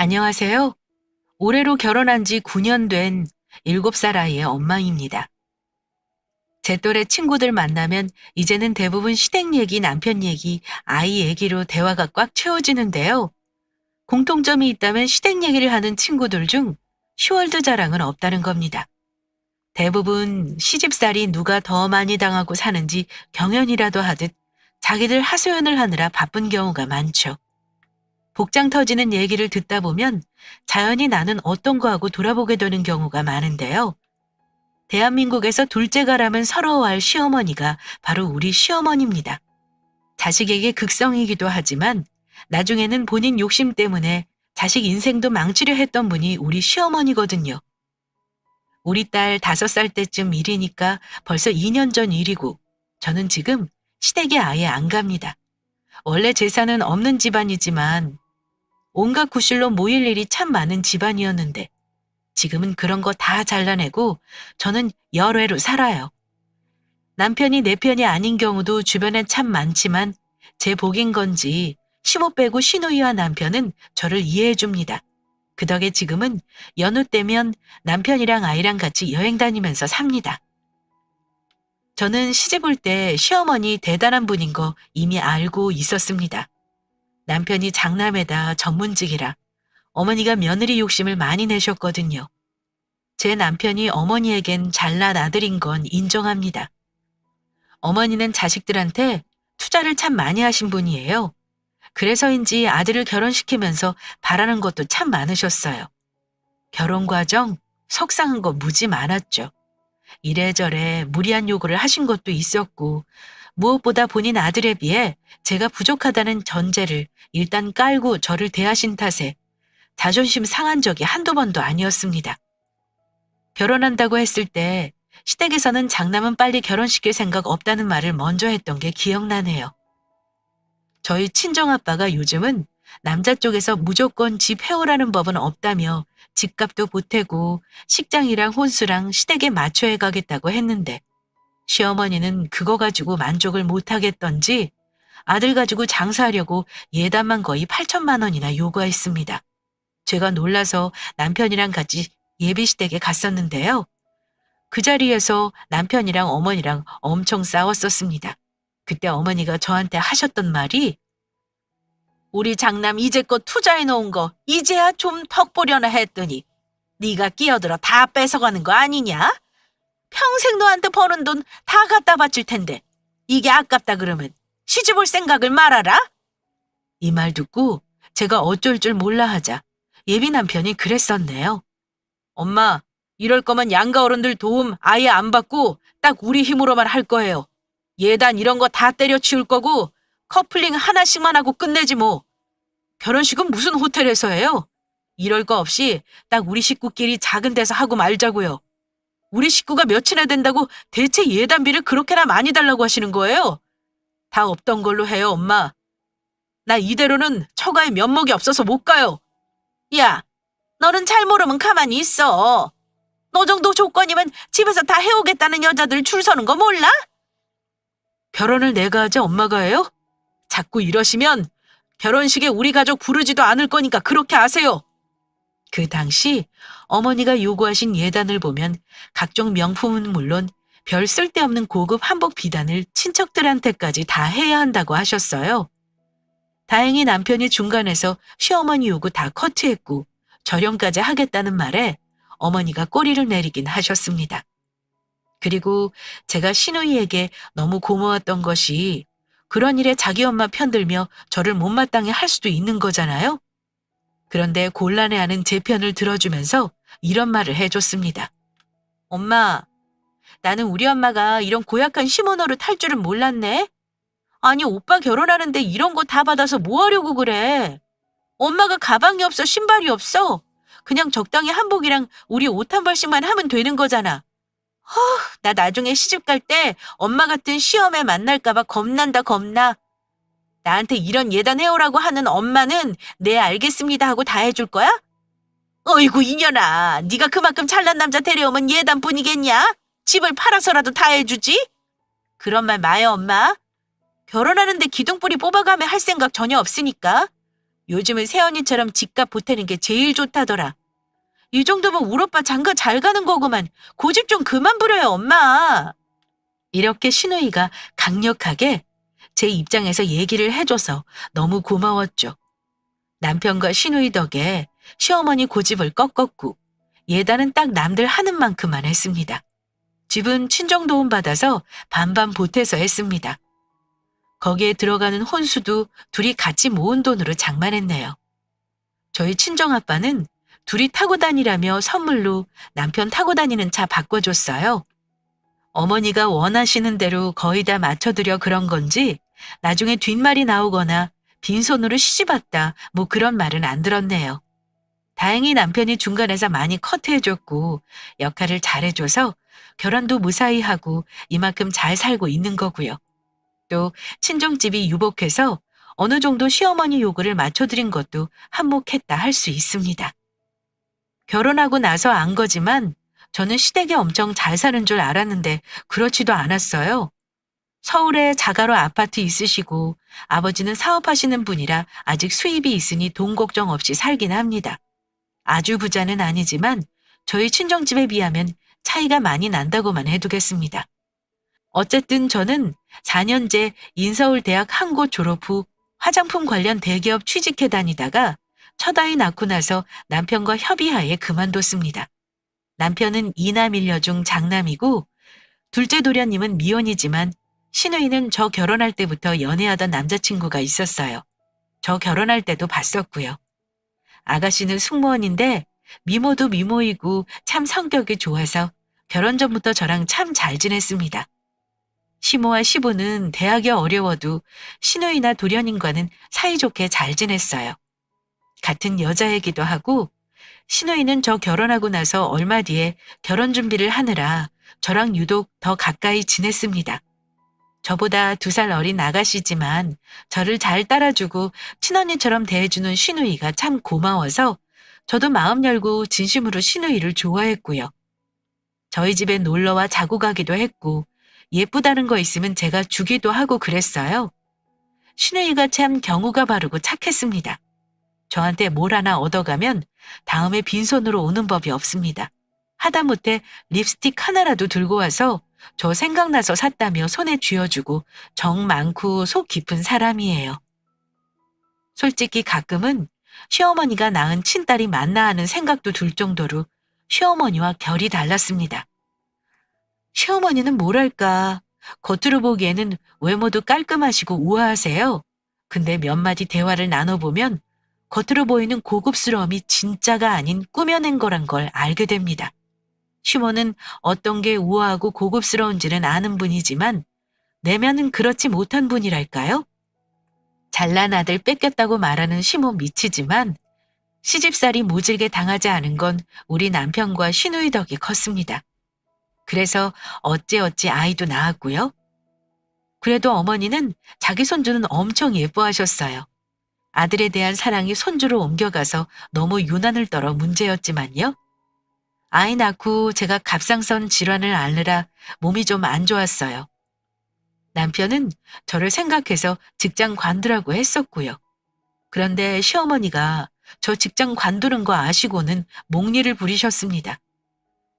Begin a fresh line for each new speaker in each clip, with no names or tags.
안녕하세요. 올해로 결혼한 지 9년 된 7살 아이의 엄마입니다. 제 또래 친구들 만나면 이제는 대부분 시댁 얘기, 남편 얘기, 아이 얘기로 대화가 꽉 채워지는데요. 공통점이 있다면 시댁 얘기를 하는 친구들 중 시월드 자랑은 없다는 겁니다. 대부분 시집살이 누가 더 많이 당하고 사는지 경연이라도 하듯 자기들 하소연을 하느라 바쁜 경우가 많죠. 복장 터지는 얘기를 듣다 보면 자연히 나는 어떤 거 하고 돌아보게 되는 경우가 많은데요. 대한민국에서 둘째가라면 서러워할 시어머니가 바로 우리 시어머니입니다. 자식에게 극성이기도 하지만 나중에는 본인 욕심 때문에 자식 인생도 망치려 했던 분이 우리 시어머니거든요. 우리 딸 5살 때쯤 일이니까 벌써 2년 전 일이고 저는 지금 시댁에 아예 안 갑니다. 원래 재산은 없는 집안이지만 온갖 구실로 모일 일이 참 많은 집안이었는데 지금은 그런 거 다 잘라내고 저는 열외로 살아요. 남편이 내 편이 아닌 경우도 주변에 참 많지만 제 복인 건지 15 빼고 시누이와 남편은 저를 이해해 줍니다. 그 덕에 지금은 연휴 때면 남편이랑 아이랑 같이 여행 다니면서 삽니다. 저는 시집 올 때 시어머니 대단한 분인 거 이미 알고 있었습니다. 남편이 장남에다 전문직이라 어머니가 며느리 욕심을 많이 내셨거든요. 제 남편이 어머니에겐 잘난 아들인 건 인정합니다. 어머니는 자식들한테 투자를 참 많이 하신 분이에요. 그래서인지 아들을 결혼시키면서 바라는 것도 참 많으셨어요. 결혼 과정 속상한 거 무지 많았죠. 이래저래 무리한 요구를 하신 것도 있었고 무엇보다 본인 아들에 비해 제가 부족하다는 전제를 일단 깔고 저를 대하신 탓에 자존심 상한 적이 한두 번도 아니었습니다. 결혼한다고 했을 때 시댁에서는 장남은 빨리 결혼시킬 생각 없다는 말을 먼저 했던 게 기억나네요. 저희 친정아빠가 요즘은 남자 쪽에서 무조건 집 해오라는 법은 없다며 집값도 보태고 식장이랑 혼수랑 시댁에 맞춰야 가겠다고 했는데 시어머니는 그거 가지고 만족을 못하겠던지 아들 가지고 장사하려고 예단만 거의 8천만 원이나 요구했습니다. 제가 놀라서 남편이랑 같이 예비시댁에 갔었는데요. 그 자리에서 남편이랑 어머니랑 엄청 싸웠었습니다. 그때 어머니가 저한테 하셨던 말이 우리 장남 이제껏 투자해 놓은 거 이제야 좀 턱 보려나 했더니 네가 끼어들어 다 뺏어가는 거 아니냐? 평생 너한테 버는 돈 다 갖다 바칠 텐데 이게 아깝다 그러면 시집 올 생각을 말아라? 이 말 듣고 제가 어쩔 줄 몰라 하자 예비 남편이 그랬었네요. 엄마, 이럴 거면 양가 어른들 도움 아예 안 받고 딱 우리 힘으로만 할 거예요. 예단 이런 거 다 때려치울 거고 커플링 하나씩만 하고 끝내지 뭐. 결혼식은 무슨 호텔에서 해요? 이럴 거 없이 딱 우리 식구끼리 작은 데서 하고 말자고요. 우리 식구가 몇이나 된다고 대체 예단비를 그렇게나 많이 달라고 하시는 거예요? 다 없던 걸로 해요, 엄마. 나 이대로는 처가에 면목이 없어서 못 가요. 야, 너는 잘 모르면 가만히 있어. 너 정도 조건이면 집에서 다 해오겠다는 여자들 줄 서는 거 몰라? 결혼을 내가 하지 엄마가 해요? 자꾸 이러시면 결혼식에 우리 가족 부르지도 않을 거니까 그렇게 아세요. 그 당시 어머니가 요구하신 예단을 보면 각종 명품은 물론 별 쓸데없는 고급 한복 비단을 친척들한테까지 다 해야 한다고 하셨어요. 다행히 남편이 중간에서 시어머니 요구 다 커트했고 절연까지 하겠다는 말에 어머니가 꼬리를 내리긴 하셨습니다. 그리고 제가 시누이에게 너무 고마웠던 것이 그런 일에 자기 엄마 편들며 저를 못마땅해 할 수도 있는 거잖아요. 그런데 곤란해하는 제 편을 들어주면서 이런 말을 해줬습니다. 엄마, 나는 우리 엄마가 이런 고약한 시모노를 탈 줄은 몰랐네. 아니 오빠 결혼하는데 이런 거 다 받아서 뭐 하려고 그래. 엄마가 가방이 없어 신발이 없어. 그냥 적당히 한복이랑 우리 옷 한 벌씩만 하면 되는 거잖아. 나 나중에 시집 갈 때 엄마 같은 시어매 만날까 봐 겁난다 겁나. 나한테 이런 예단 해오라고 하는 엄마는 네 알겠습니다 하고 다 해줄 거야? 어이구 이년아, 네가 그만큼 잘난 남자 데려오면 예단뿐이겠냐? 집을 팔아서라도 다 해주지? 그런 말 마요 엄마. 결혼하는데 기둥뿌리 뽑아가며 할 생각 전혀 없으니까. 요즘은 새언니처럼 집값 보태는 게 제일 좋다더라. 이 정도면 우리 오빠 장가 잘 가는 거구만. 고집 좀 그만 부려요, 엄마. 이렇게 시누이가 강력하게 제 입장에서 얘기를 해줘서 너무 고마웠죠. 남편과 시누이 덕에 시어머니 고집을 꺾었고 예단은 딱 남들 하는 만큼만 했습니다. 집은 친정 도움 받아서 반반 보태서 했습니다. 거기에 들어가는 혼수도 둘이 같이 모은 돈으로 장만했네요. 저희 친정아빠는 둘이 타고 다니라며 선물로 남편 타고 다니는 차 바꿔줬어요. 어머니가 원하시는 대로 거의 다 맞춰드려 그런 건지 나중에 뒷말이 나오거나 빈손으로 시집왔다 뭐 그런 말은 안 들었네요. 다행히 남편이 중간에서 많이 커트해줬고 역할을 잘해줘서 결혼도 무사히 하고 이만큼 잘 살고 있는 거고요. 또 친정집이 유복해서 어느 정도 시어머니 요구를 맞춰드린 것도 한몫했다 할 수 있습니다. 결혼하고 나서 안 거지만 저는 시댁에 엄청 잘 사는 줄 알았는데 그렇지도 않았어요. 서울에 자가로 아파트 있으시고 아버지는 사업하시는 분이라 아직 수입이 있으니 돈 걱정 없이 살긴 합니다. 아주 부자는 아니지만 저희 친정집에 비하면 차이가 많이 난다고만 해두겠습니다. 어쨌든 저는 4년째 인서울대학 한 곳 졸업 후 화장품 관련 대기업 취직해 다니다가 첫 아이 낳고 나서 남편과 협의하에 그만뒀습니다. 남편은 이남 일녀 중 장남이고 둘째 도련님은 미혼이지만 시누이는 저 결혼할 때부터 연애하던 남자친구가 있었어요. 저 결혼할 때도 봤었고요. 아가씨는 승무원인데 미모도 미모이고 참 성격이 좋아서 결혼 전부터 저랑 참 잘 지냈습니다. 시모와 시부는 대학이 어려워도 시누이나 도련님과는 사이좋게 잘 지냈어요. 같은 여자이기도 하고 시누이는 저 결혼하고 나서 얼마 뒤에 결혼 준비를 하느라 저랑 유독 더 가까이 지냈습니다. 저보다 2살 어린 아가씨지만 저를 잘 따라주고 친언니처럼 대해주는 시누이가 참 고마워서 저도 마음 열고 진심으로 시누이를 좋아했고요. 저희 집에 놀러와 자고 가기도 했고 예쁘다는 거 있으면 제가 주기도 하고 그랬어요. 시누이가 참 경우가 바르고 착했습니다. 저한테 뭘 하나 얻어가면 다음에 빈손으로 오는 법이 없습니다. 하다못해 립스틱 하나라도 들고 와서 저 생각나서 샀다며 손에 쥐어주고 정 많고 속 깊은 사람이에요. 솔직히 가끔은 시어머니가 낳은 친딸이 맞나 하는 생각도 들 정도로 시어머니와 결이 달랐습니다. 시어머니는 뭐랄까, 겉으로 보기에는 외모도 깔끔하시고 우아하세요. 근데 몇 마디 대화를 나눠보면 겉으로 보이는 고급스러움이 진짜가 아닌 꾸며낸 거란 걸 알게 됩니다. 시모는 어떤 게 우아하고 고급스러운지는 아는 분이지만 내면은 그렇지 못한 분이랄까요? 잘난 아들 뺏겼다고 말하는 시모 미치지만 시집살이 모질게 당하지 않은 건 우리 남편과 시누이 덕이 컸습니다. 그래서 어찌어찌 아이도 낳았고요. 그래도 어머니는 자기 손주는 엄청 예뻐하셨어요. 아들에 대한 사랑이 손주로 옮겨가서 너무 유난을 떨어 문제였지만요. 아이 낳고 제가 갑상선 질환을 앓느라 몸이 좀 안 좋았어요. 남편은 저를 생각해서 직장 관두라고 했었고요. 그런데 시어머니가 저 직장 관두는 거 아시고는 목리를 부리셨습니다.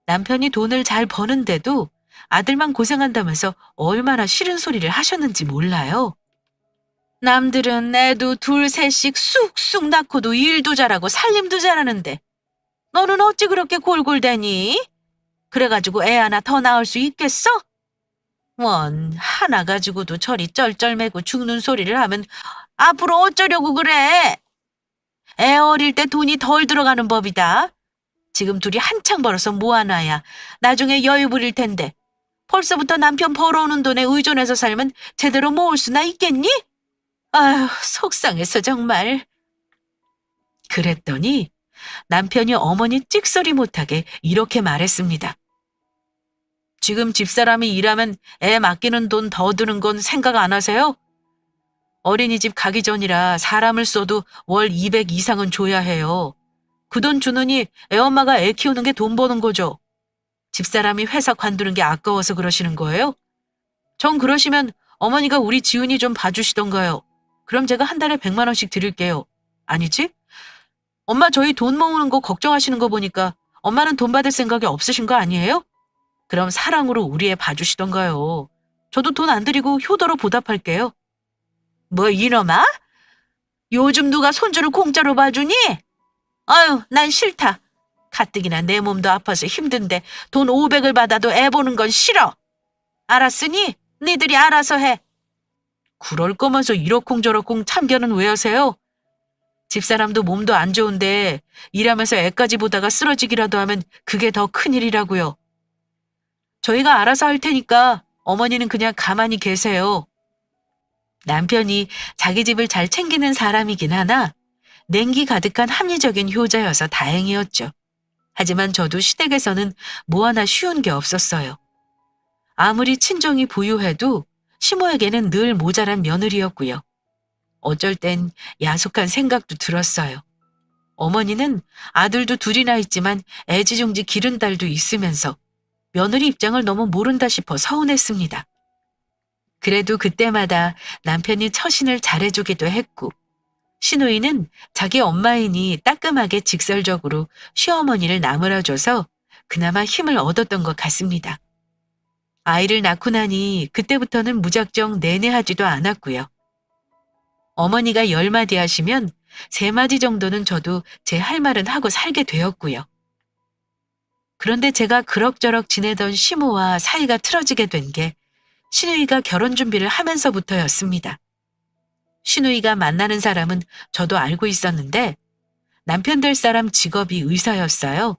남편이 돈을 잘 버는데도 아들만 고생한다면서 얼마나 싫은 소리를 하셨는지 몰라요. 남들은 애도 둘, 셋씩 쑥쑥 낳고도 일도 잘하고 살림도 잘하는데 너는 어찌 그렇게 골골대니? 그래가지고 애 하나 더 낳을 수 있겠어? 원, 하나 가지고도 저리 쩔쩔매고 죽는 소리를 하면 앞으로 어쩌려고 그래? 애 어릴 때 돈이 덜 들어가는 법이다. 지금 둘이 한창 벌어서 모아놔야 나중에 여유 부릴 텐데 벌써부터 남편 벌어오는 돈에 의존해서 살면 제대로 모을 수나 있겠니? 아휴, 속상해서 정말. 그랬더니 남편이 어머니 찍소리 못하게 이렇게 말했습니다. 지금 집사람이 일하면 애 맡기는 돈 더 드는 건 생각 안 하세요? 어린이집 가기 전이라 사람을 써도 월 200 이상은 줘야 해요. 그 돈 주느니 애엄마가 애 키우는 게 돈 버는 거죠. 집사람이 회사 관두는 게 아까워서 그러시는 거예요? 전 그러시면 어머니가 우리 지훈이 좀 봐주시던가요. 그럼 제가 한 달에 100만 원씩 드릴게요. 아니지? 엄마 저희 돈 모으는 거 걱정하시는 거 보니까 엄마는 돈 받을 생각이 없으신 거 아니에요? 그럼 사랑으로 우리 애 봐주시던가요. 저도 돈 안 드리고 효도로 보답할게요. 뭐 이놈아? 요즘 누가 손주를 공짜로 봐주니? 아유, 난 싫다. 가뜩이나 내 몸도 아파서 힘든데 돈 500을 받아도 애 보는 건 싫어. 알았으니 니들이 알아서 해. 그럴 거면서 이러쿵저러쿵 참견은 왜 하세요? 집사람도 몸도 안 좋은데 일하면서 애까지 보다가 쓰러지기라도 하면 그게 더 큰일이라고요. 저희가 알아서 할 테니까 어머니는 그냥 가만히 계세요. 남편이 자기 집을 잘 챙기는 사람이긴 하나 냉기 가득한 합리적인 효자여서 다행이었죠. 하지만 저도 시댁에서는 뭐 하나 쉬운 게 없었어요. 아무리 친정이 부유해도 시모에게는 늘 모자란 며느리였고요. 어쩔 땐 야속한 생각도 들었어요. 어머니는 아들도 둘이나 있지만 애지중지 기른 딸도 있으면서 며느리 입장을 너무 모른다 싶어 서운했습니다. 그래도 그때마다 남편이 처신을 잘해주기도 했고 시누이는 자기 엄마이니 따끔하게 직설적으로 시어머니를 나무라줘서 그나마 힘을 얻었던 것 같습니다. 아이를 낳고 나니 그때부터는 무작정 내내하지도 않았고요. 어머니가 10마디 하시면 3마디 정도는 저도 제 할 말은 하고 살게 되었고요. 그런데 제가 그럭저럭 지내던 시모와 사이가 틀어지게 된 게 시누이가 결혼 준비를 하면서부터였습니다. 시누이가 만나는 사람은 저도 알고 있었는데 남편 될 사람 직업이 의사였어요.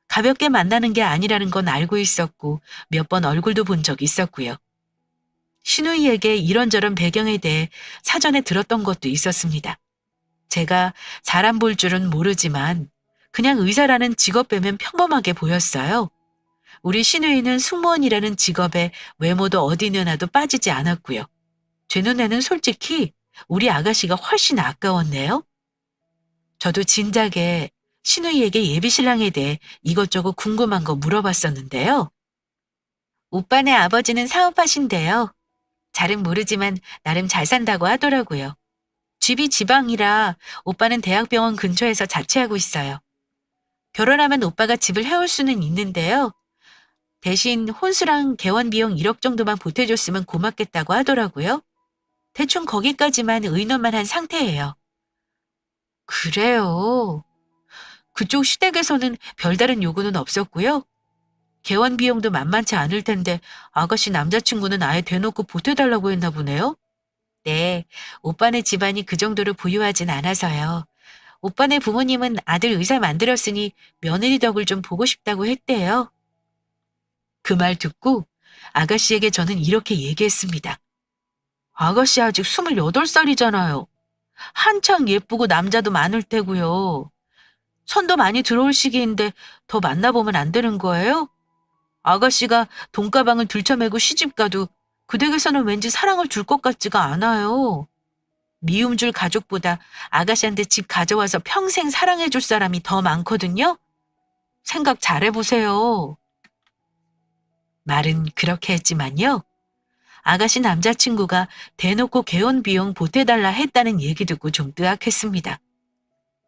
가볍게 만나는 게 아니라는 건 알고 있었고 몇 번 얼굴도 본 적 있었고요. 시누이에게 이런저런 배경에 대해 사전에 들었던 것도 있었습니다. 제가 사람 볼 줄은 모르지만 그냥 의사라는 직업 빼면 평범하게 보였어요. 우리 시누이는 승무원이라는 직업에 외모도 어디 내놔도 빠지지 않았고요. 제 눈에는 솔직히 우리 아가씨가 훨씬 아까웠네요. 저도 진작에 시누이에게 예비신랑에 대해 이것저것 궁금한 거 물어봤었는데요. 오빠네 아버지는 사업하신대요. 잘은 모르지만 나름 잘 산다고 하더라고요. 집이 지방이라 오빠는 대학병원 근처에서 자취하고 있어요. 결혼하면 오빠가 집을 해올 수는 있는데요. 대신 혼수랑 개원 비용 1억 정도만 보태줬으면 고맙겠다고 하더라고요. 대충 거기까지만 의논만 한 상태예요. 그래요. 그쪽 시댁에서는 별다른 요구는 없었고요. 개원 비용도 만만치 않을 텐데 아가씨 남자친구는 아예 대놓고 보태달라고 했나 보네요. 네, 오빠네 집안이 그 정도로 부유하진 않아서요. 오빠네 부모님은 아들 의사 만들었으니 며느리 덕을 좀 보고 싶다고 했대요. 그 말 듣고 아가씨에게 저는 이렇게 얘기했습니다. 아가씨 아직 28살이잖아요. 한창 예쁘고 남자도 많을 테고요. 손도 많이 들어올 시기인데 더 만나보면 안 되는 거예요? 아가씨가 돈가방을 들쳐매고 시집가도 그 댁에서는 왠지 사랑을 줄 것 같지가 않아요. 미움 줄 가족보다 아가씨한테 집 가져와서 평생 사랑해줄 사람이 더 많거든요. 생각 잘해보세요. 말은 그렇게 했지만요. 아가씨 남자친구가 대놓고 개원 비용 보태달라 했다는 얘기 듣고 좀 뜨악했습니다.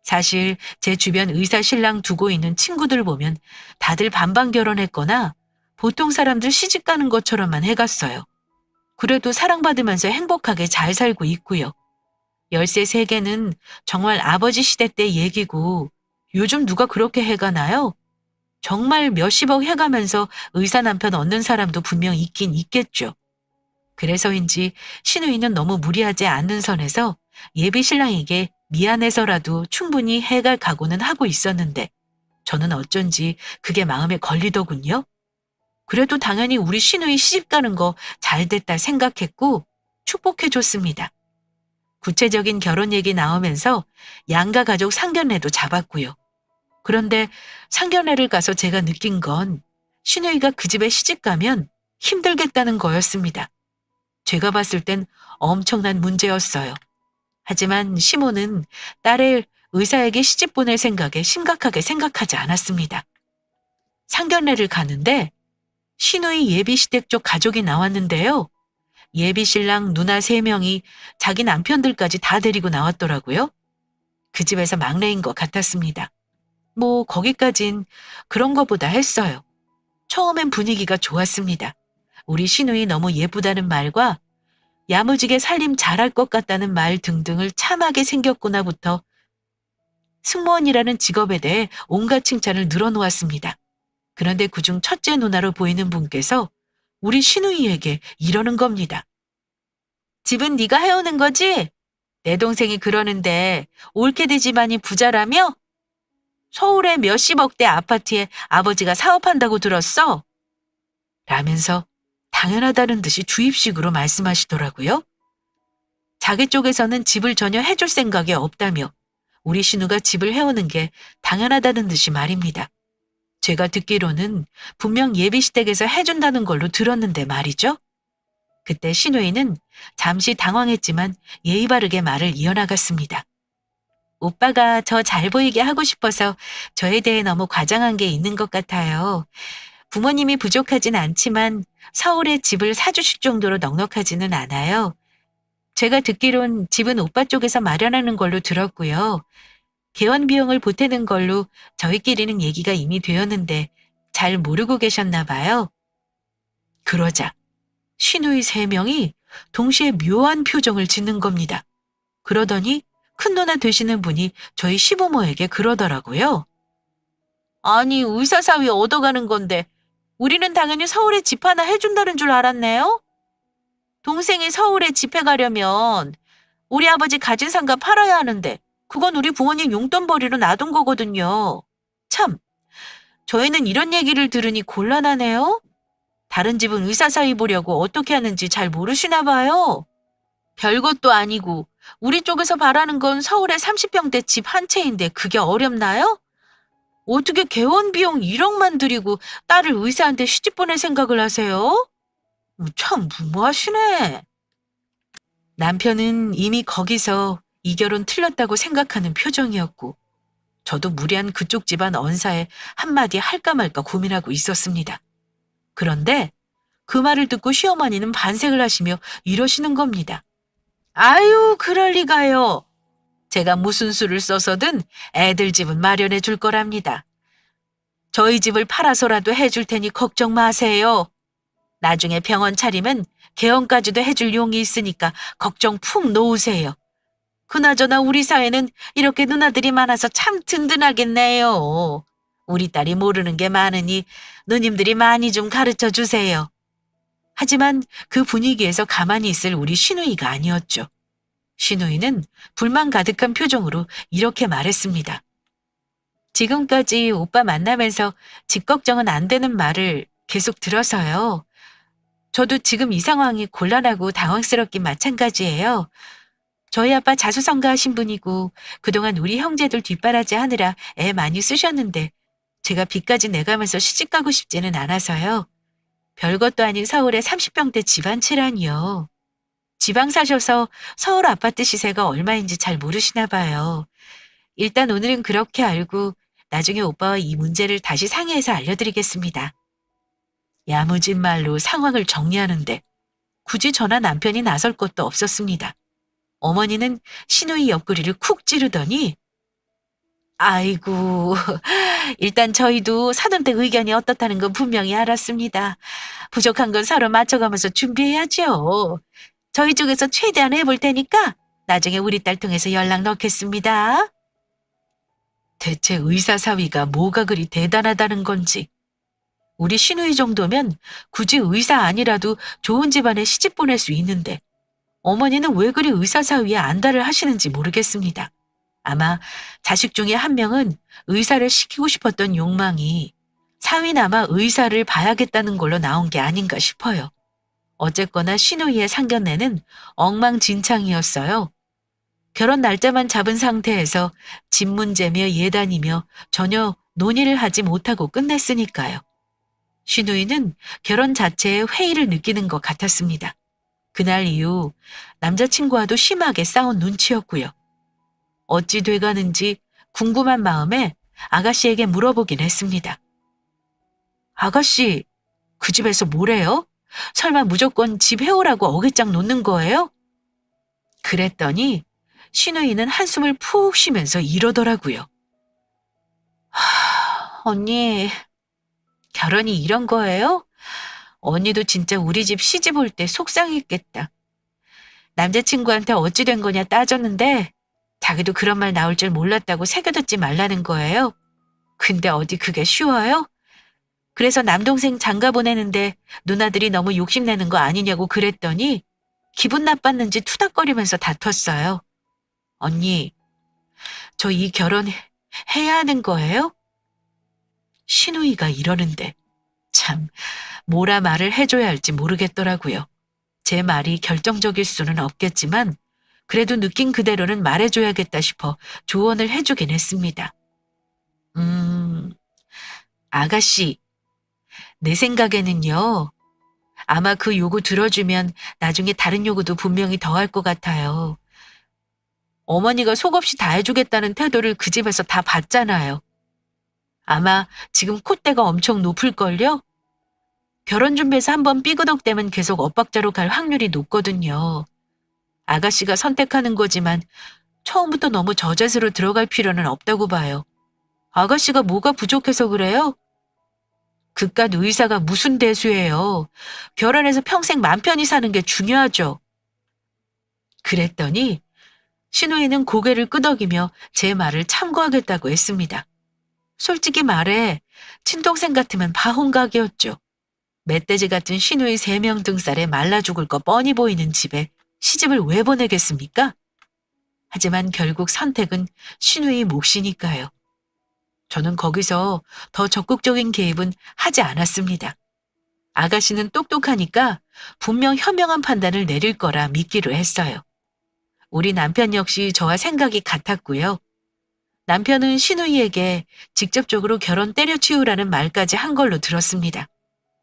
사실 제 주변 의사 신랑 두고 있는 친구들 보면 다들 반반 결혼했거나 보통 사람들 시집 가는 것처럼만 해갔어요. 그래도 사랑받으면서 행복하게 잘 살고 있고요. 13, 3개는 정말 아버지 시대 때 얘기고 요즘 누가 그렇게 해가나요? 정말 몇십억 해가면서 의사 남편 얻는 사람도 분명 있긴 있겠죠. 그래서인지 시누이는 너무 무리하지 않는 선에서 예비 신랑에게 미안해서라도 충분히 해갈 각오는 하고 있었는데 저는 어쩐지 그게 마음에 걸리더군요. 그래도 당연히 우리 시누이 시집 가는 거 잘 됐다 생각했고 축복해줬습니다. 구체적인 결혼 얘기 나오면서 양가 가족 상견례도 잡았고요. 그런데 상견례를 가서 제가 느낀 건 시누이가 그 집에 시집 가면 힘들겠다는 거였습니다. 제가 봤을 땐 엄청난 문제였어요. 하지만 시모는 딸을 의사에게 시집 보낼 생각에 심각하게 생각하지 않았습니다. 상견례를 가는데 시누이 예비시댁 쪽 가족이 나왔는데요. 예비신랑 누나 3명이 자기 남편들까지 다 데리고 나왔더라고요. 그 집에서 막내인 것 같았습니다. 뭐 거기까진 그런 거보다 했어요. 처음엔 분위기가 좋았습니다. 우리 시누이 너무 예쁘다는 말과 야무지게 살림 잘할 것 같다는 말 등등을 참하게 생겼구나부터 승무원이라는 직업에 대해 온갖 칭찬을 늘어놓았습니다. 그런데 그중 첫째 누나로 보이는 분께서 우리 시누이에게 이러는 겁니다. 집은 네가 해오는 거지? 내 동생이 그러는데 올케디 집안이 부자라며? 서울의 몇십억대 아파트에 아버지가 사업한다고 들었어? 라면서 당연하다는 듯이 주입식으로 말씀하시더라고요. 자기 쪽에서는 집을 전혀 해줄 생각이 없다며 우리 신우가 집을 해오는 게 당연하다는 듯이 말입니다. 제가 듣기로는 분명 예비시댁에서 해준다는 걸로 들었는데 말이죠. 그때 신우이는 잠시 당황했지만 예의 바르게 말을 이어나갔습니다. 오빠가 저 잘 보이게 하고 싶어서 저에 대해 너무 과장한 게 있는 것 같아요. 부모님이 부족하진 않지만 서울에 집을 사주실 정도로 넉넉하지는 않아요. 제가 듣기론 집은 오빠 쪽에서 마련하는 걸로 들었고요. 개원 비용을 보태는 걸로 저희끼리는 얘기가 이미 되었는데 잘 모르고 계셨나 봐요. 그러자 시누이 3명이 동시에 묘한 표정을 짓는 겁니다. 그러더니 큰 누나 되시는 분이 저희 시부모에게 그러더라고요. 아니, 의사 사위 얻어가는 건데 우리는 당연히 서울에 집 하나 해준다는 줄 알았네요. 동생이 서울에 집해 가려면 우리 아버지 가진 상가 팔아야 하는데 그건 우리 부모님 용돈벌이로 놔둔 거거든요. 참, 저희는 이런 얘기를 들으니 곤란하네요. 다른 집은 의사 사위 보려고 어떻게 하는지 잘 모르시나 봐요. 별것도 아니고 우리 쪽에서 바라는 건 서울에 30평대 집 한 채인데 그게 어렵나요? 어떻게 개원 비용 1억만 들이고 딸을 의사한테 시집 보낼 생각을 하세요? 참 무모하시네. 남편은 이미 거기서 이 결혼 틀렸다고 생각하는 표정이었고 저도 무리한 그쪽 집안 언사에 한마디 할까 말까 고민하고 있었습니다. 그런데 그 말을 듣고 시어머니는 반색을 하시며 이러시는 겁니다. 아유, 그럴 리가요. 제가 무슨 수를 써서든 애들 집은 마련해 줄 거랍니다. 저희 집을 팔아서라도 해줄 테니 걱정 마세요. 나중에 병원 차리면 개원까지도 해줄 용이 있으니까 걱정 푹 놓으세요. 그나저나 우리 사회는 이렇게 누나들이 많아서 참 든든하겠네요. 우리 딸이 모르는 게 많으니 누님들이 많이 좀 가르쳐 주세요. 하지만 그 분위기에서 가만히 있을 우리 시누이가 아니었죠. 시누이는 불만 가득한 표정으로 이렇게 말했습니다. 지금까지 오빠 만나면서 집 걱정은 안 되는 말을 계속 들어서요. 저도 지금 이 상황이 곤란하고 당황스럽긴 마찬가지예요. 저희 아빠 자수성가하신 분이고 그동안 우리 형제들 뒷바라지 하느라 애 많이 쓰셨는데 제가 빚까지 내가면서 시집가고 싶지는 않아서요. 별것도 아닌 서울에 30평대 집 한 채라니요. 지방 사셔서 서울 아파트 시세가 얼마인지 잘 모르시나 봐요. 일단 오늘은 그렇게 알고 나중에 오빠와 이 문제를 다시 상의해서 알려드리겠습니다. 야무진 말로 상황을 정리하는데 굳이 저나 남편이 나설 것도 없었습니다. 어머니는 시누이 옆구리를 쿡 찌르더니 아이고, 일단 저희도 사돈댁 의견이 어떻다는 건 분명히 알았습니다. 부족한 건 서로 맞춰가면서 준비해야죠. 저희 쪽에서 최대한 해볼 테니까 나중에 우리 딸 통해서 연락 넣겠습니다. 대체 의사 사위가 뭐가 그리 대단하다는 건지. 우리 시누이 정도면 굳이 의사 아니라도 좋은 집안에 시집 보낼 수 있는데 어머니는 왜 그리 의사 사위에 안달을 하시는지 모르겠습니다. 아마 자식 중에 한 명은 의사를 시키고 싶었던 욕망이 사위나마 의사를 봐야겠다는 걸로 나온 게 아닌가 싶어요. 어쨌거나 시누이의 상견례는 엉망진창이었어요. 결혼 날짜만 잡은 상태에서 집 문제며 예단이며 전혀 논의를 하지 못하고 끝냈으니까요. 시누이는 결혼 자체에 회의를 느끼는 것 같았습니다. 그날 이후 남자친구와도 심하게 싸운 눈치였고요. 어찌 돼가는지 궁금한 마음에 아가씨에게 물어보긴 했습니다. 아가씨, 그 집에서 뭐래요? 설마 무조건 집 해오라고 어깃장 놓는 거예요? 그랬더니 신우이는 한숨을 푹 쉬면서 이러더라고요. 언니, 결혼이 이런 거예요? 언니도 진짜 우리 집 시집 올 때 속상했겠다. 남자친구한테 어찌 된 거냐 따졌는데 자기도 그런 말 나올 줄 몰랐다고 새겨듣지 말라는 거예요. 근데 어디 그게 쉬워요? 그래서 남동생 장가 보내는데 누나들이 너무 욕심내는 거 아니냐고 그랬더니 기분 나빴는지 투닥거리면서 다퉜어요. 언니, 저 이 결혼 해야 하는 거예요? 신우이가 이러는데 참 뭐라 말을 해줘야 할지 모르겠더라고요. 제 말이 결정적일 수는 없겠지만 그래도 느낀 그대로는 말해줘야겠다 싶어 조언을 해주긴 했습니다. 아가씨, 내 생각에는요. 아마 그 요구 들어주면 나중에 다른 요구도 분명히 더 할 것 같아요. 어머니가 속없이 다 해주겠다는 태도를 그 집에서 다 봤잖아요. 아마 지금 콧대가 엄청 높을걸요? 결혼 준비해서 한번 삐그덕대면 계속 엇박자로 갈 확률이 높거든요. 아가씨가 선택하는 거지만 처음부터 너무 저잣으로 들어갈 필요는 없다고 봐요. 아가씨가 뭐가 부족해서 그래요? 그깟 의사가 무슨 대수예요. 결혼해서 평생 맘 편히 사는 게 중요하죠. 그랬더니 신우이는 고개를 끄덕이며 제 말을 참고하겠다고 했습니다. 솔직히 말해 친동생 같으면 바홍각이었죠. 멧돼지 같은 신우이 3명 등살에 말라 죽을 거 뻔히 보이는 집에 시집을 왜 보내겠습니까? 하지만 결국 선택은 신우이 몫이니까요. 저는 거기서 더 적극적인 개입은 하지 않았습니다. 아가씨는 똑똑하니까 분명 현명한 판단을 내릴 거라 믿기로 했어요. 우리 남편 역시 저와 생각이 같았고요. 남편은 신우이에게 직접적으로 결혼 때려치우라는 말까지 한 걸로 들었습니다.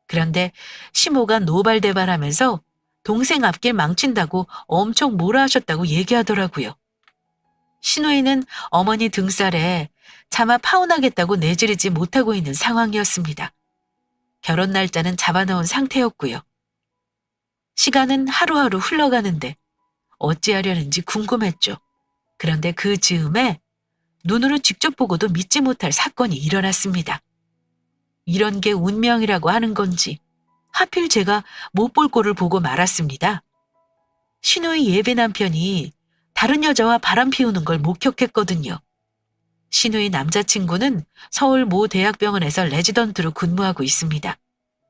그런데 시모가 노발대발하면서 동생 앞길 망친다고 엄청 뭐라 하셨다고 얘기하더라고요. 신우이는 어머니 등살에 차마 파혼하겠다고 내지르지 못하고 있는 상황이었습니다. 결혼 날짜는 잡아놓은 상태였고요. 시간은 하루하루 흘러가는데 어찌하려는지 궁금했죠. 그런데 그 즈음에 눈으로 직접 보고도 믿지 못할 사건이 일어났습니다. 이런 게 운명이라고 하는 건지 하필 제가 못 볼 꼴을 보고 말았습니다. 신우이 예비 남편이 다른 여자와 바람 피우는 걸 목격했거든요. 신우이 남자친구는 서울 모 대학병원에서 레지던트로 근무하고 있습니다.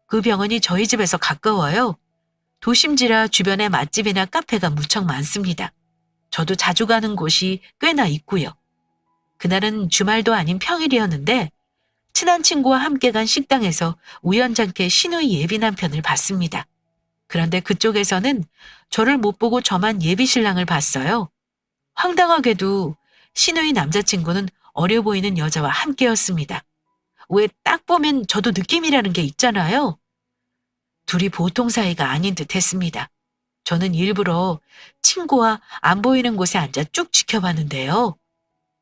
그 병원이 저희 집에서 가까워요. 도심지라 주변에 맛집이나 카페가 무척 많습니다. 저도 자주 가는 곳이 꽤나 있고요. 그날은 주말도 아닌 평일이었는데 친한 친구와 함께 간 식당에서 우연찮게 신우이 예비 남편을 봤습니다. 그런데 그쪽에서는 저를 못 보고 저만 예비 신랑을 봤어요. 황당하게도 신우이 남자친구는 어려 보이는 여자와 함께였습니다. 왜 딱 보면 저도 느낌이라는 게 있잖아요. 둘이 보통 사이가 아닌 듯 했습니다. 저는 일부러 친구와 안 보이는 곳에 앉아 쭉 지켜봤는데요.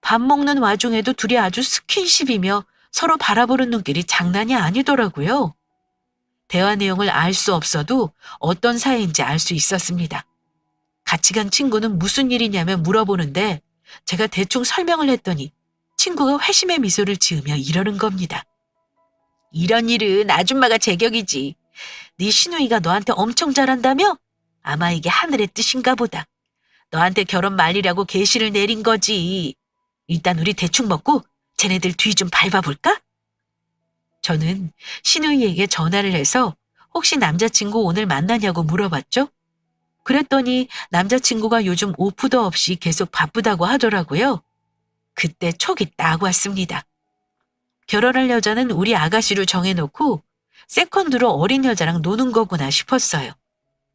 밥 먹는 와중에도 둘이 아주 스킨십이며 서로 바라보는 눈길이 장난이 아니더라고요. 대화 내용을 알 수 없어도 어떤 사이인지 알 수 있었습니다. 같이 간 친구는 무슨 일이냐며 물어보는데 제가 대충 설명을 했더니 친구가 회심의 미소를 지으며 이러는 겁니다. 이런 일은 아줌마가 제격이지. 네 시누이가 너한테 엄청 잘한다며? 아마 이게 하늘의 뜻인가 보다. 너한테 결혼 말리라고 계시를 내린 거지. 일단 우리 대충 먹고 쟤네들 뒤 좀 밟아볼까? 저는 시누이에게 전화를 해서 혹시 남자친구 오늘 만나냐고 물어봤죠. 그랬더니 남자친구가 요즘 오프도 없이 계속 바쁘다고 하더라고요. 그때 촉이 딱 왔습니다. 결혼할 여자는 우리 아가씨로 정해놓고 세컨드로 어린 여자랑 노는 거구나 싶었어요.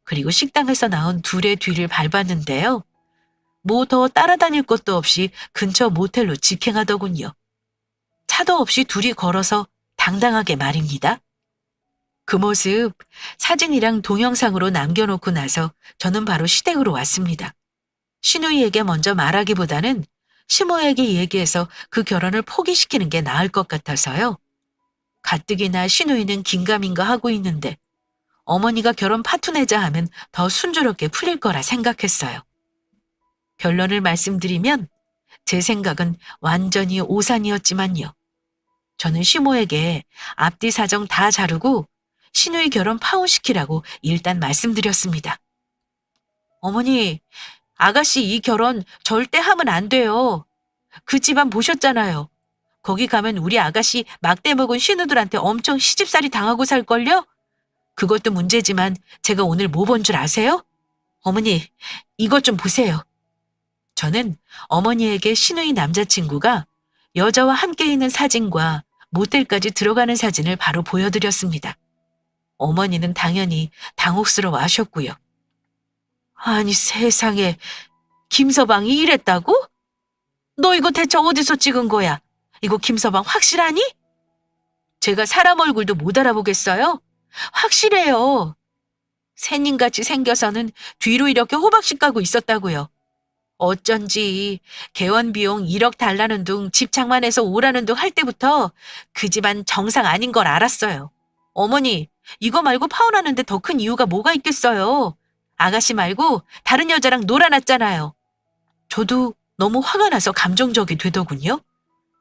그리고 식당에서 나온 둘의 뒤를 밟았는데요. 뭐 더 따라다닐 것도 없이 근처 모텔로 직행하더군요. 차도 없이 둘이 걸어서 당당하게 말입니다. 그 모습 사진이랑 동영상으로 남겨놓고 나서 저는 바로 시댁으로 왔습니다. 신우이에게 먼저 말하기보다는 시모에게 얘기해서 그 결혼을 포기시키는 게 나을 것 같아서요. 가뜩이나 신우이는 긴가민가 하고 있는데 어머니가 결혼 파투내자 하면 더 순조롭게 풀릴 거라 생각했어요. 결론을 말씀드리면 제 생각은 완전히 오산이었지만요. 저는 시모에게 앞뒤 사정 다 자르고 시누이 결혼 파혼시키라고 일단 말씀드렸습니다. 어머니, 아가씨 이 결혼 절대 하면 안 돼요. 그 집안 보셨잖아요. 거기 가면 우리 아가씨 막대 먹은 신우들한테 엄청 시집살이 당하고 살걸요? 그것도 문제지만 제가 오늘 뭐 본 줄 아세요? 어머니, 이것 좀 보세요. 저는 어머니에게 시누이 남자친구가 여자와 함께 있는 사진과 모텔까지 들어가는 사진을 바로 보여드렸습니다. 어머니는 당연히 당혹스러워 하셨고요. 아니 세상에, 김서방이 이랬다고? 너 이거 대체 어디서 찍은 거야? 이거 김서방 확실하니? 제가 사람 얼굴도 못 알아보겠어요? 확실해요. 새님같이 생겨서는 뒤로 이렇게 호박씨 까고 있었다고요. 어쩐지 개원 비용 1억 달라는 둥 집 장만해서 오라는 둥 할 때부터 그 집안 정상 아닌 걸 알았어요. 어머니, 이거 말고 파혼하는데 더 큰 이유가 뭐가 있겠어요. 아가씨 말고 다른 여자랑 놀아놨잖아요. 저도 너무 화가 나서 감정적이 되더군요.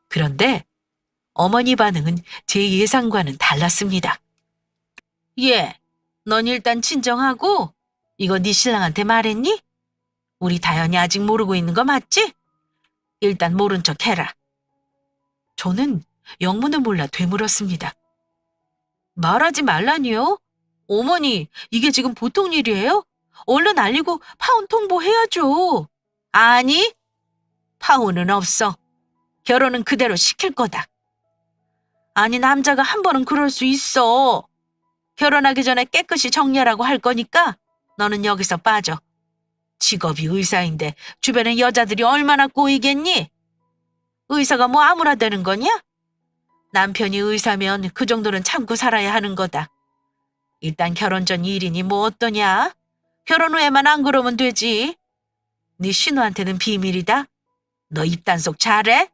그런데 어머니 반응은 제 예상과는 달랐습니다. 예, 넌 일단 진정하고 이거 네 신랑한테 말했니? 우리 다현이 아직 모르고 있는 거 맞지? 일단 모른 척 해라. 저는 영문을 몰라 되물었습니다. 말하지 말라니요? 어머니, 이게 지금 보통 일이에요? 얼른 알리고 파혼 통보해야죠. 아니, 파혼은 없어. 결혼은 그대로 시킬 거다. 아니, 남자가 한 번은 그럴 수 있어. 결혼하기 전에 깨끗이 정리하라고 할 거니까 너는 여기서 빠져. 직업이 의사인데 주변에 여자들이 얼마나 꼬이겠니? 의사가 뭐 아무나 되는 거냐? 남편이 의사면 그 정도는 참고 살아야 하는 거다. 일단 결혼 전 일이니 뭐 어떠냐? 결혼 후에만 안 그러면 되지. 네 신우한테는 비밀이다. 너 입단속 잘해?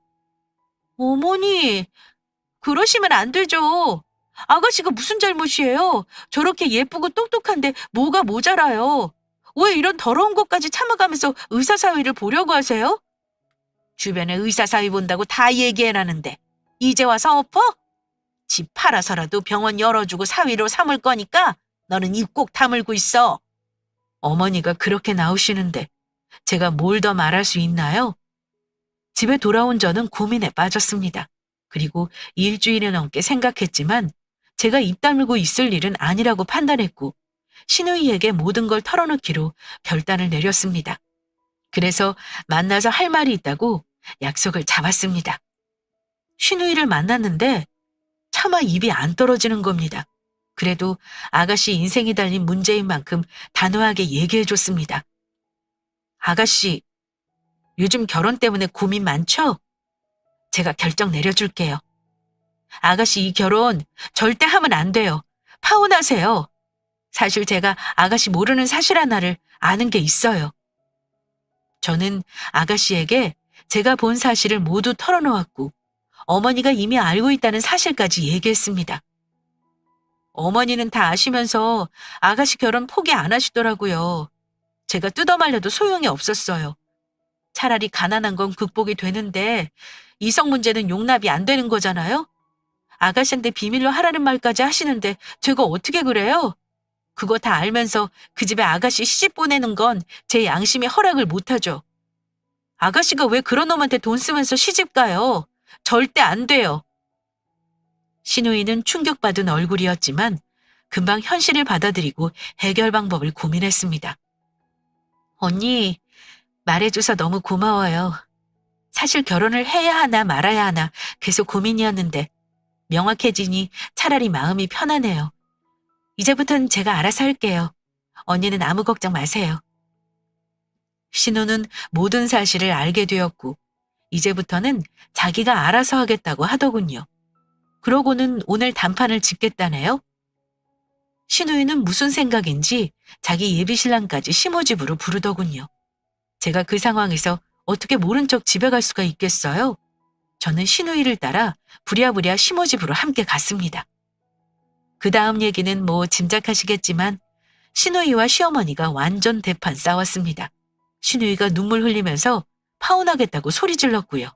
어머니, 그러시면 안 되죠. 아가씨가 무슨 잘못이에요? 저렇게 예쁘고 똑똑한데 뭐가 모자라요? 왜 이런 더러운 것까지 참아가면서 의사사위를 보려고 하세요? 주변에 의사사위 본다고 다 얘기해놨는데 이제 와서 엎어? 집 팔아서라도 병원 열어주고 사위로 삼을 거니까 너는 입 꼭 다물고 있어. 어머니가 그렇게 나오시는데 제가 뭘 더 말할 수 있나요? 집에 돌아온 저는 고민에 빠졌습니다. 그리고 일주일이 넘게 생각했지만 제가 입 다물고 있을 일은 아니라고 판단했고 신우이에게 모든 걸 털어놓기로 결단을 내렸습니다. 그래서 만나서 할 말이 있다고 약속을 잡았습니다. 신우이를 만났는데 차마 입이 안 떨어지는 겁니다. 그래도 아가씨 인생이 달린 문제인 만큼 단호하게 얘기해줬습니다. 아가씨, 요즘 결혼 때문에 고민 많죠? 제가 결정 내려줄게요. 아가씨 이 결혼 절대 하면 안 돼요. 파혼하세요. 사실 제가 아가씨 모르는 사실 하나를 아는 게 있어요. 저는 아가씨에게 제가 본 사실을 모두 털어놓았고 어머니가 이미 알고 있다는 사실까지 얘기했습니다. 어머니는 다 아시면서 아가씨 결혼 포기 안 하시더라고요. 제가 뜯어말려도 소용이 없었어요. 차라리 가난한 건 극복이 되는데 이성 문제는 용납이 안 되는 거잖아요? 아가씨한테 비밀로 하라는 말까지 하시는데 제가 어떻게 그래요? 그거 다 알면서 그 집에 아가씨 시집 보내는 건 제 양심이 허락을 못하죠. 아가씨가 왜 그런 놈한테 돈 쓰면서 시집 가요? 절대 안 돼요. 신우이는 충격받은 얼굴이었지만 금방 현실을 받아들이고 해결 방법을 고민했습니다. 언니, 말해줘서 너무 고마워요. 사실 결혼을 해야 하나 말아야 하나 계속 고민이었는데 명확해지니 차라리 마음이 편하네요. 이제부터는 제가 알아서 할게요. 언니는 아무 걱정 마세요. 신우는 모든 사실을 알게 되었고 이제부터는 자기가 알아서 하겠다고 하더군요. 그러고는 오늘 단판을 짓겠다네요. 신우이는 무슨 생각인지 자기 예비신랑까지 시모집으로 부르더군요. 제가 그 상황에서 어떻게 모른 척 집에 갈 수가 있겠어요? 저는 신우이를 따라 부랴부랴 시모집으로 함께 갔습니다. 그 다음 얘기는 뭐 짐작하시겠지만 신우이와 시어머니가 완전 대판 싸웠습니다. 신우이가 눈물 흘리면서 파혼하겠다고 소리 질렀고요.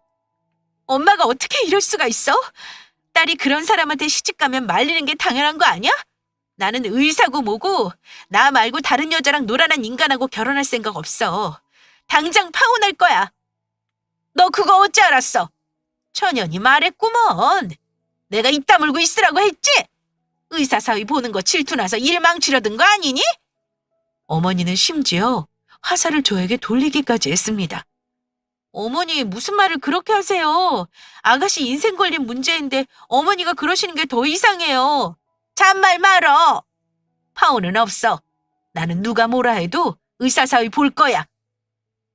엄마가 어떻게 이럴 수가 있어? 딸이 그런 사람한테 시집가면 말리는 게 당연한 거 아니야? 나는 의사고 뭐고 나 말고 다른 여자랑 노란한 인간하고 결혼할 생각 없어. 당장 파혼할 거야. 너 그거 어찌 알았어? 천연이 말했구먼. 내가 입 다물고 있으라고 했지? 의사 사위 보는 거 질투나서 일 망치려던 거 아니니? 어머니는 심지어 화살을 저에게 돌리기까지 했습니다. 어머니 무슨 말을 그렇게 하세요? 아가씨 인생 걸린 문제인데 어머니가 그러시는 게 더 이상해요. 잔말 말어. 파혼은 없어. 나는 누가 뭐라 해도 의사 사위 볼 거야.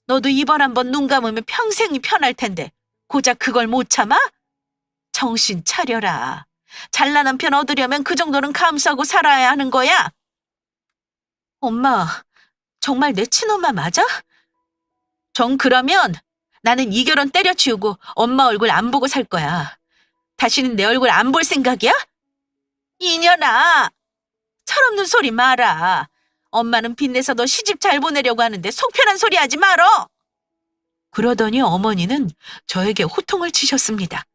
너도 이번 한번 눈 감으면 평생이 편할 텐데 고작 그걸 못 참아? 정신 차려라. 잘난 남편 얻으려면 그 정도는 감수하고 살아야 하는 거야. 엄마, 정말 내 친엄마 맞아? 정 그러면 나는 이 결혼 때려치우고 엄마 얼굴 안 보고 살 거야. 다시는 내 얼굴 안 볼 생각이야? 이년아, 철없는 소리 마라. 엄마는 빚내서 너 시집 잘 보내려고 하는데 속편한 소리 하지 말어. 그러더니 어머니는 저에게 호통을 치셨습니다.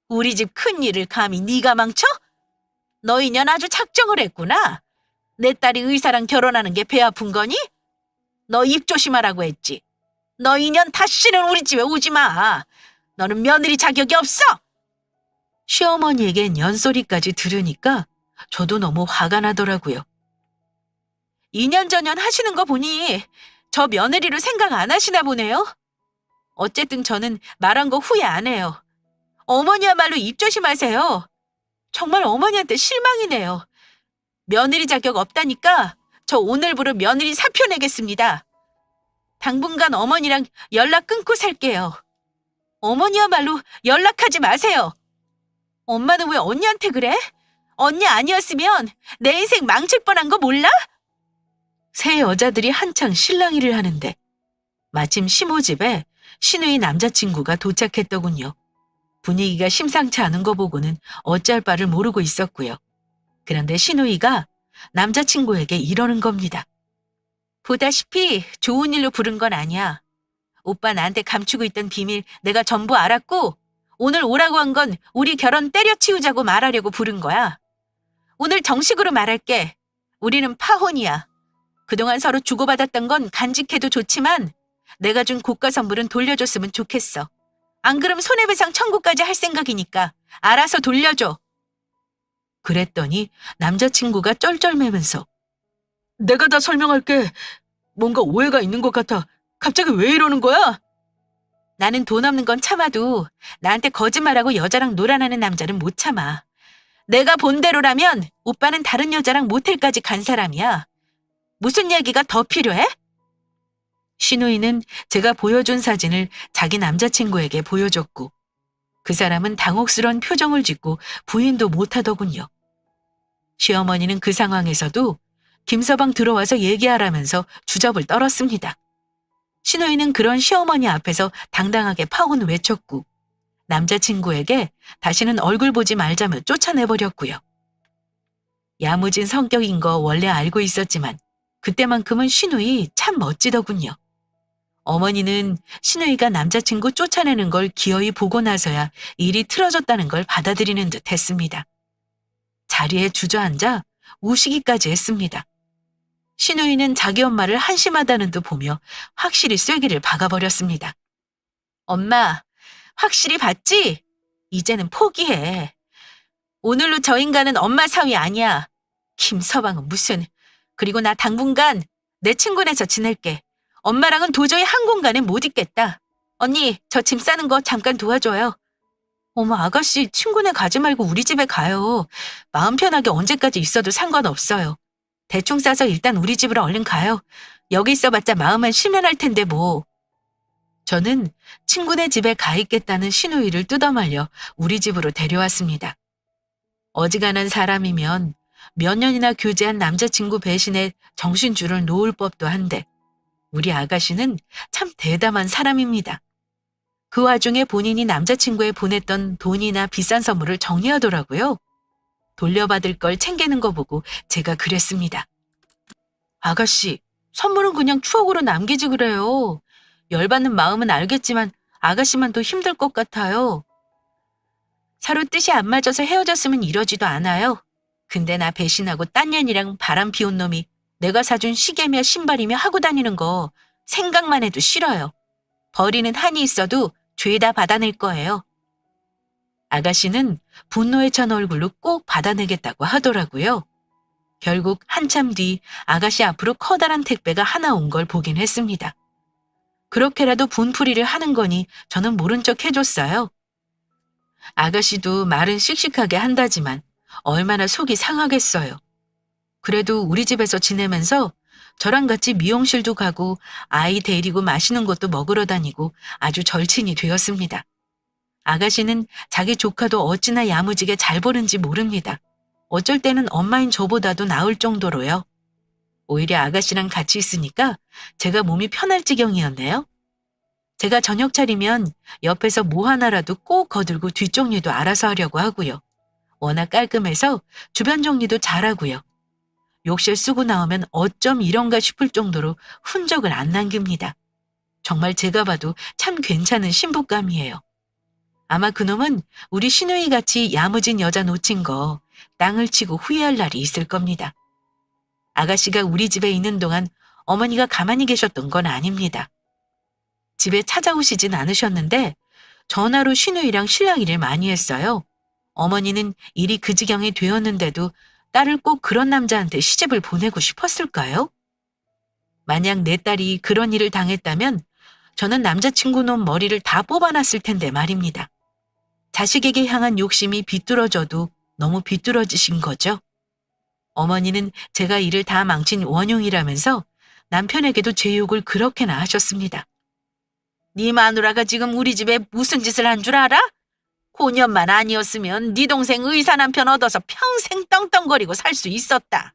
우리 집 큰일을 감히 네가 망쳐? 너 이년 아주 작정을 했구나. 내 딸이 의사랑 결혼하는 게 배 아픈 거니? 너 입 조심하라고 했지. 너 이년 다시는 우리 집에 오지 마. 너는 며느리 자격이 없어. 시어머니에겐 연소리까지 들으니까 저도 너무 화가 나더라고요. 2년 전년 하시는 거 보니 저 며느리로 생각 안 하시나 보네요. 어쨌든 저는 말한 거 후회 안 해요. 어머니야말로 입 조심하세요. 정말 어머니한테 실망이네요. 며느리 자격 없다니까 저 오늘부로 며느리 사표 내겠습니다. 당분간 어머니랑 연락 끊고 살게요. 어머니야말로 연락하지 마세요. 엄마는 왜 언니한테 그래? 언니 아니었으면 내 인생 망칠 뻔한 거 몰라? 세 여자들이 한창 실랑이를 하는데 마침 시모집에 신우이 남자친구가 도착했더군요. 분위기가 심상치 않은 거 보고는 어찌할 바를 모르고 있었고요. 그런데 신우이가 남자친구에게 이러는 겁니다. 보다시피 좋은 일로 부른 건 아니야. 오빠 나한테 감추고 있던 비밀 내가 전부 알았고 오늘 오라고 한 건 우리 결혼 때려치우자고 말하려고 부른 거야. 오늘 정식으로 말할게. 우리는 파혼이야. 그동안 서로 주고받았던 건 간직해도 좋지만 내가 준 고가 선물은 돌려줬으면 좋겠어. 안 그럼 손해배상 청구까지 할 생각이니까 알아서 돌려줘. 그랬더니 남자친구가 쩔쩔매면서 내가 다 설명할게. 뭔가 오해가 있는 것 같아. 갑자기 왜 이러는 거야? 나는 돈 없는 건 참아도 나한테 거짓말하고 여자랑 놀아나는 남자는 못 참아. 내가 본 대로라면 오빠는 다른 여자랑 모텔까지 간 사람이야. 무슨 얘기가 더 필요해? 신우이는 제가 보여준 사진을 자기 남자친구에게 보여줬고 그 사람은 당혹스러운 표정을 짓고 부인도 못하더군요. 시어머니는 그 상황에서도 김서방 들어와서 얘기하라면서 주접을 떨었습니다. 신우이는 그런 시어머니 앞에서 당당하게 파혼 외쳤고 남자친구에게 다시는 얼굴 보지 말자며 쫓아내버렸고요. 야무진 성격인 거 원래 알고 있었지만 그때만큼은 신우이 참 멋지더군요. 어머니는 신우이가 남자친구 쫓아내는 걸 기어이 보고 나서야 일이 틀어졌다는 걸 받아들이는 듯 했습니다. 자리에 주저앉아 우시기까지 했습니다. 신우이는 자기 엄마를 한심하다는 듯 보며 확실히 쐐기를 박아버렸습니다. 엄마, 확실히 봤지? 이제는 포기해. 오늘로 저 인간은 엄마 사위 아니야. 김서방은 무슨. 그리고 나 당분간 내 친구네서 지낼게. 엄마랑은 도저히 한 공간에 못 있겠다. 언니, 저 짐 싸는 거 잠깐 도와줘요. 어머, 아가씨, 친구네 가지 말고 우리 집에 가요. 마음 편하게 언제까지 있어도 상관없어요. 대충 싸서 일단 우리 집으로 얼른 가요. 여기 있어봤자 마음은 심연할 텐데 뭐. 저는 친구네 집에 가 있겠다는 신우이를 뜯어말려 우리 집으로 데려왔습니다. 어지간한 사람이면 몇 년이나 교제한 남자친구 배신에 정신줄을 놓을 법도 한데 우리 아가씨는 참 대담한 사람입니다. 그 와중에 본인이 남자친구에 보냈던 돈이나 비싼 선물을 정리하더라고요. 돌려받을 걸 챙기는 거 보고 제가 그랬습니다. 아가씨, 선물은 그냥 추억으로 남기지 그래요. 열받는 마음은 알겠지만 아가씨만 더 힘들 것 같아요. 서로 뜻이 안 맞아서 헤어졌으면 이러지도 않아요. 근데 나 배신하고 딴 년이랑 바람 피운 놈이 내가 사준 시계며 신발이며 하고 다니는 거 생각만 해도 싫어요. 버리는 한이 있어도 죄다 받아낼 거예요. 아가씨는 분노에 찬 얼굴로 꼭 받아내겠다고 하더라고요. 결국 한참 뒤 아가씨 앞으로 커다란 택배가 하나 온 걸 보긴 했습니다. 그렇게라도 분풀이를 하는 거니 저는 모른 척 해줬어요. 아가씨도 말은 씩씩하게 한다지만 얼마나 속이 상하겠어요. 그래도 우리 집에서 지내면서 저랑 같이 미용실도 가고 아이 데리고 맛있는 것도 먹으러 다니고 아주 절친이 되었습니다. 아가씨는 자기 조카도 어찌나 야무지게 잘 보는지 모릅니다. 어쩔 때는 엄마인 저보다도 나을 정도로요. 오히려 아가씨랑 같이 있으니까 제가 몸이 편할 지경이었네요. 제가 저녁 차리면 옆에서 뭐 하나라도 꼭 거들고 뒷정리도 알아서 하려고 하고요. 워낙 깔끔해서 주변 정리도 잘하고요. 욕실 쓰고 나오면 어쩜 이런가 싶을 정도로 흔적을 안 남깁니다. 정말 제가 봐도 참 괜찮은 신부감이에요. 아마 그놈은 우리 시누이 같이 야무진 여자 놓친 거 땅을 치고 후회할 날이 있을 겁니다. 아가씨가 우리 집에 있는 동안 어머니가 가만히 계셨던 건 아닙니다. 집에 찾아오시진 않으셨는데 전화로 시누이랑 신랑 일을 많이 했어요. 어머니는 일이 그 지경이 되었는데도 딸을 꼭 그런 남자한테 시집을 보내고 싶었을까요? 만약 내 딸이 그런 일을 당했다면 저는 남자친구 놈 머리를 다 뽑아놨을 텐데 말입니다. 자식에게 향한 욕심이 비뚤어져도 너무 비뚤어지신 거죠. 어머니는 제가 일을 다 망친 원흉이라면서 남편에게도 제 욕을 그렇게나 하셨습니다. 네 마누라가 지금 우리 집에 무슨 짓을 한 줄 알아? 고년만 아니었으면 네 동생 의사 남편 얻어서 평생 떵떵거리고 살 수 있었다.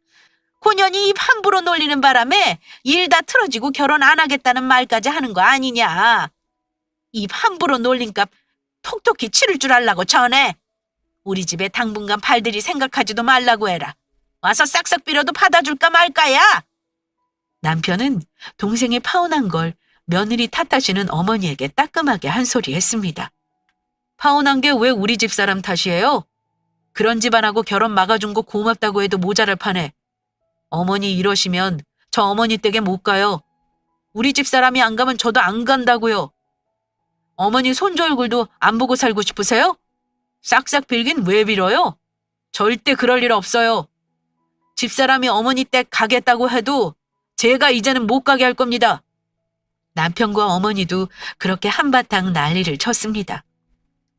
고년이 입 함부로 놀리는 바람에 일 다 틀어지고 결혼 안 하겠다는 말까지 하는 거 아니냐. 입 함부로 놀린 값 톡톡히 치를 줄 알라고 전해. 우리 집에 당분간 발들이 생각하지도 말라고 해라. 와서 싹싹 빌어도 받아줄까 말까야. 남편은 동생이 파혼한 걸 며느리 탓하시는 어머니에게 따끔하게 한 소리 했습니다. 파혼한 게 왜 우리 집 사람 탓이에요? 그런 집안하고 결혼 막아준 거 고맙다고 해도 모자랄 판에. 어머니 이러시면 저 어머니 댁에 못 가요. 우리 집 사람이 안 가면 저도 안 간다고요. 어머니 손주 얼굴도 안 보고 살고 싶으세요? 싹싹 빌긴 왜 빌어요? 절대 그럴 일 없어요. 집사람이 어머니 댁 가겠다고 해도 제가 이제는 못 가게 할 겁니다. 남편과 어머니도 그렇게 한바탕 난리를 쳤습니다.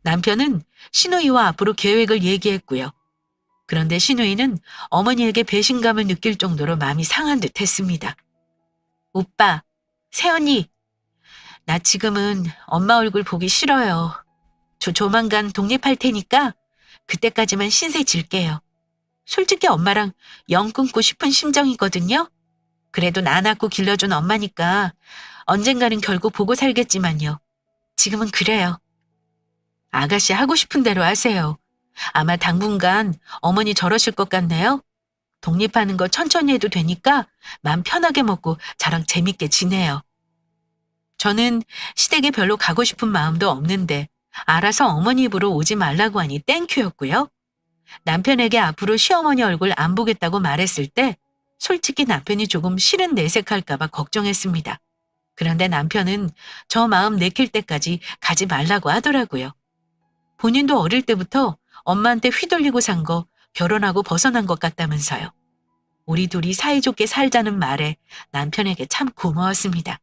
남편은 시누이와 앞으로 계획을 얘기했고요. 그런데 시누이는 어머니에게 배신감을 느낄 정도로 마음이 상한 듯 했습니다. 오빠, 새언니, 나 지금은 엄마 얼굴 보기 싫어요. 저 조만간 독립할 테니까 그때까지만 신세 질게요. 솔직히 엄마랑 영 끊고 싶은 심정이거든요. 그래도 나 낳고 길러준 엄마니까 언젠가는 결국 보고 살겠지만요. 지금은 그래요. 아가씨 하고 싶은 대로 하세요. 아마 당분간 어머니 저러실 것 같네요. 독립하는 거 천천히 해도 되니까 마음 편하게 먹고 저랑 재밌게 지내요. 저는 시댁에 별로 가고 싶은 마음도 없는데 알아서 어머니 입으로 오지 말라고 하니 땡큐였고요. 남편에게 앞으로 시어머니 얼굴 안 보겠다고 말했을 때 솔직히 남편이 조금 싫은 내색할까 봐 걱정했습니다. 그런데 남편은 저 마음 내킬 때까지 가지 말라고 하더라고요. 본인도 어릴 때부터 엄마한테 휘둘리고 산 거 결혼하고 벗어난 것 같다면서요. 우리 둘이 사이좋게 살자는 말에 남편에게 참 고마웠습니다.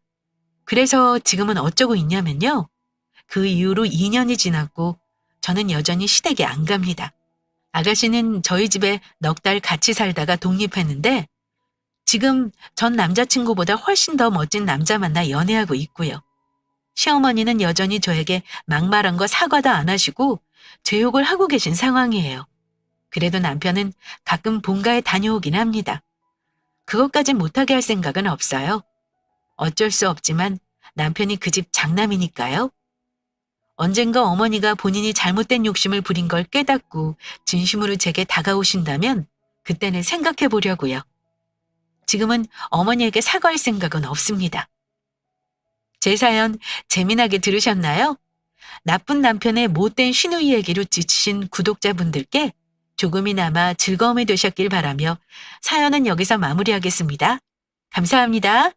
그래서 지금은 어쩌고 있냐면요. 그 이후로 2년이 지났고 저는 여전히 시댁에 안 갑니다. 아가씨는 저희 집에 넉 달 같이 살다가 독립했는데 지금 전 남자친구보다 훨씬 더 멋진 남자 만나 연애하고 있고요. 시어머니는 여전히 저에게 막말한 거 사과도 안 하시고 제 욕을 하고 계신 상황이에요. 그래도 남편은 가끔 본가에 다녀오긴 합니다. 그것까진 못하게 할 생각은 없어요. 어쩔 수 없지만 남편이 그 집 장남이니까요. 언젠가 어머니가 본인이 잘못된 욕심을 부린 걸 깨닫고 진심으로 제게 다가오신다면 그때는 생각해 보려고요. 지금은 어머니에게 사과할 생각은 없습니다. 제 사연 재미나게 들으셨나요? 나쁜 남편의 못된 시누이 얘기로 지치신 구독자분들께 조금이나마 즐거움이 되셨길 바라며 사연은 여기서 마무리하겠습니다. 감사합니다.